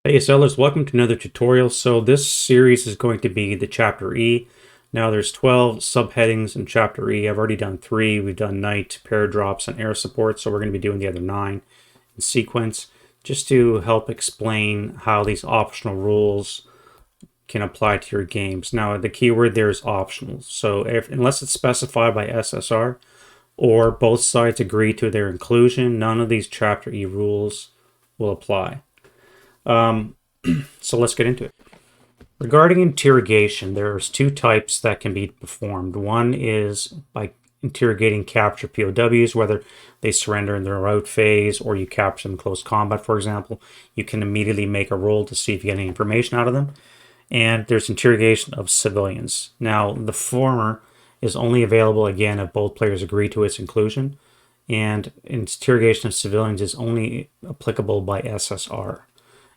Hey ASLers, welcome to another tutorial. So this series is going to be the Chapter E. Now there's 12 subheadings in Chapter E. I've already done 3. We've done night, paradrops, and air support, so we're going to be doing the other 9 in sequence, just to help explain how these optional rules can apply to your games. Now the keyword there is optional, so unless it's specified by SSR or both sides agree to their inclusion, none of these Chapter E rules will apply. So let's get into it. Regarding interrogation, there's 2 types that can be performed. One is by interrogating capture POWs, whether they surrender in their out phase or you capture them in close combat, for example. You can immediately make a roll to see if you get any information out of them. And there's interrogation of civilians. Now, the former is only available, again, if both players agree to its inclusion. And interrogation of civilians is only applicable by SSR.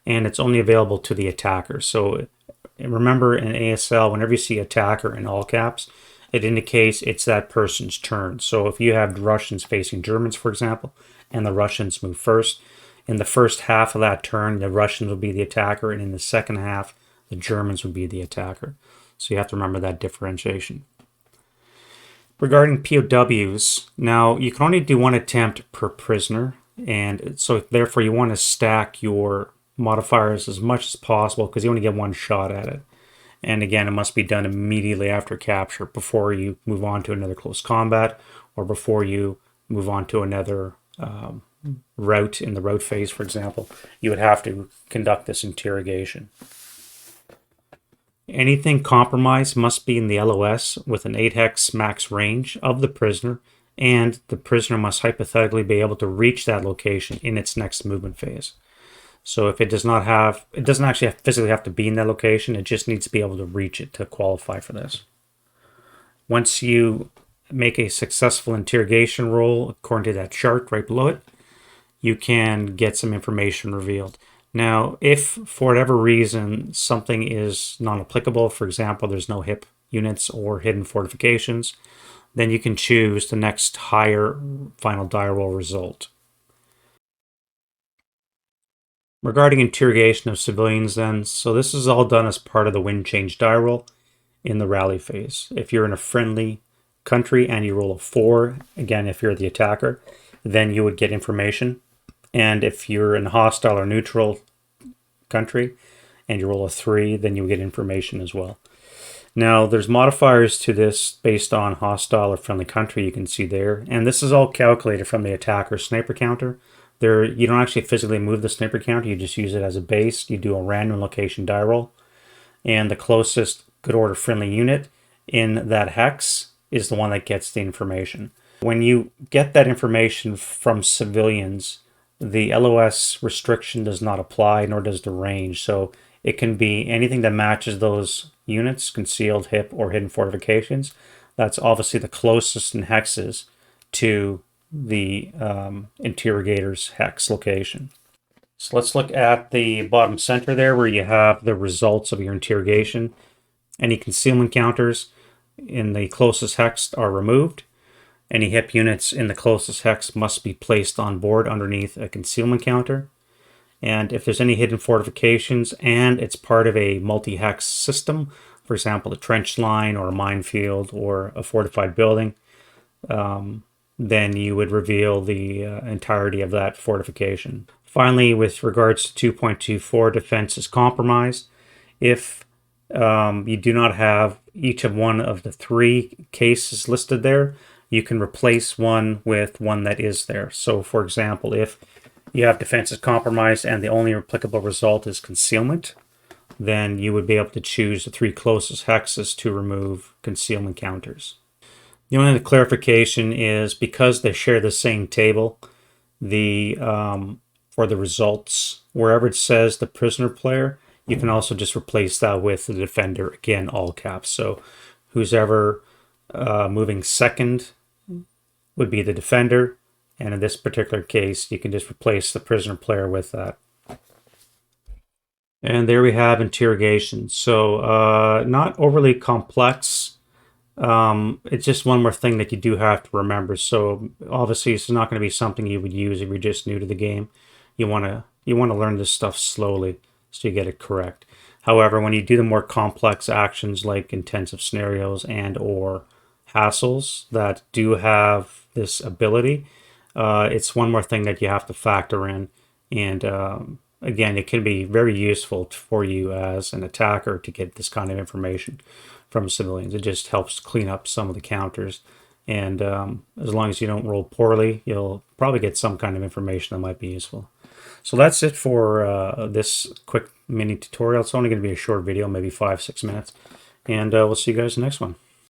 And it's only available to the attacker. So remember, in ASL, whenever you see attacker in all caps, it indicates it's that person's turn. So if you have Russians facing Germans, for example, and the Russians move first, in the first half of that turn, the Russians will be the attacker, and in the second half, the Germans would be the attacker. So you have to remember that differentiation. Regarding POWs, now you can only do 1 attempt per prisoner, and so therefore you want to stack your modifiers as much as possible because you only get 1 shot at it. And again, it must be done immediately after capture, before you move on to another close combat or before you move on to another route in the route phase, for example. You would have to conduct this interrogation. Anything compromised must be in the LOS with an 8 hex max range of the prisoner, and the prisoner must hypothetically be able to reach that location in its next movement phase. So if it doesn't actually physically have to be in that location, it just needs to be able to reach it to qualify for this. Once you make a successful interrogation roll according to that chart right below it, you can get some information revealed. Now, if for whatever reason something is non-applicable, for example, there's no HIP units or hidden fortifications, then you can choose the next higher final die roll result. Regarding interrogation of civilians then, so this is all done as part of the wind change die roll in the rally phase. If you're in a friendly country and you roll a 4, again, if you're the attacker, then you would get information. And if you're in a hostile or neutral country and you roll a 3, then you get information as well. Now, there's modifiers to this based on hostile or friendly country, you can see there. And this is all calculated from the attacker sniper counter. You don't actually physically move the sniper counter, you just use it as a base. You do a random location die roll. And the closest good order friendly unit in that hex is the one that gets the information. When you get that information from civilians, the LOS restriction does not apply, nor does the range. So it can be anything that matches those units, concealed, HIP, or hidden fortifications. That's obviously the closest in hexes to the interrogator's hex location. So let's look at the bottom center there where you have the results of your interrogation. Any concealment counters in the closest hex are removed. Any HIP units in the closest hex must be placed on board underneath a concealment counter. And if there's any hidden fortifications and it's part of a multi-hex system, for example, a trench line or a minefield or a fortified building, then you would reveal the entirety of that fortification. Finally, with regards to 2.24, defense is compromised. If you do not have each of one of the 3 cases listed there, you can replace one with one that is there. So, for example, if you have defense is compromised and the only applicable result is concealment, then you would be able to choose the 3 closest hexes to remove concealment counters. The only clarification is because they share the same table, for the results, wherever it says the prisoner player, you can also just replace that with the defender, again, all caps. So who's ever moving second would be the defender, and in this particular case, you can just replace the prisoner player with that. And there we have interrogation. So not overly complex. It's just one more thing that you do have to remember. So obviously it's not going to be something you would use if you're just new to the game. You want to learn this stuff slowly. so you get it correct. However, when you do the more complex actions like intensive scenarios and or hassles that do have this ability, it's one more thing that you have to factor in. And again, it can be very useful for you as an attacker to get this kind of information from civilians. It just helps clean up some of the counters. And as long as you don't roll poorly, you'll probably get some kind of information that might be useful. So that's it for this quick mini tutorial. It's only going to be a short video, maybe 5-6 minutes. And we'll see you guys in the next one.